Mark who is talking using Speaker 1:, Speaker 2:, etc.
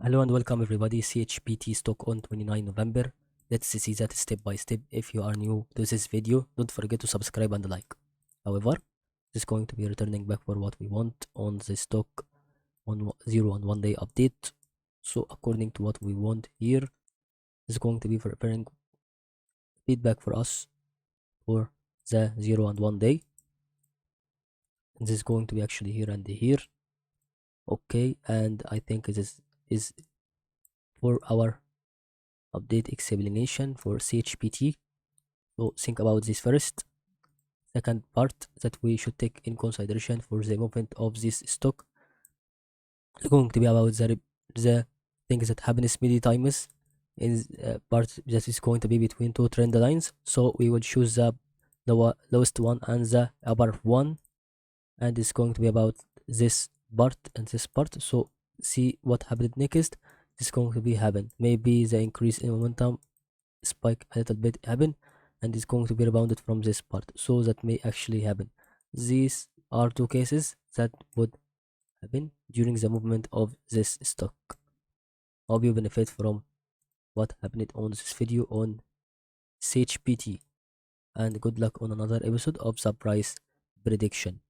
Speaker 1: Hello and welcome everybody. CHPT stock on 29 November. Let's see that step by step. If you are new to this video, don't forget to subscribe and like. However, this is going to be returning back for what we want on the stock on 0 and 1 day update. So according to what we want here, this is going to be preparing feedback for us for the 0 and 1 day. And this is going to be actually here and here. Okay, and I think this is for our update explanation for CHPT. So think about this first. Second part that we should take in consideration for the movement of this stock is going to be about the things that happens many times in part that is going to be between two trend lines. So we will choose the lowest one and the upper one, and it's going to be about this part and this part. So see what happened next. It's going to be happen. Maybe the increase in momentum spike a little bit happen, and it's going to be rebounded from this part. So that may actually happen. These are two cases that would happen during the movement of this stock. Hope you benefit from what happened on this video on CHPT, and good luck on another episode of the price prediction.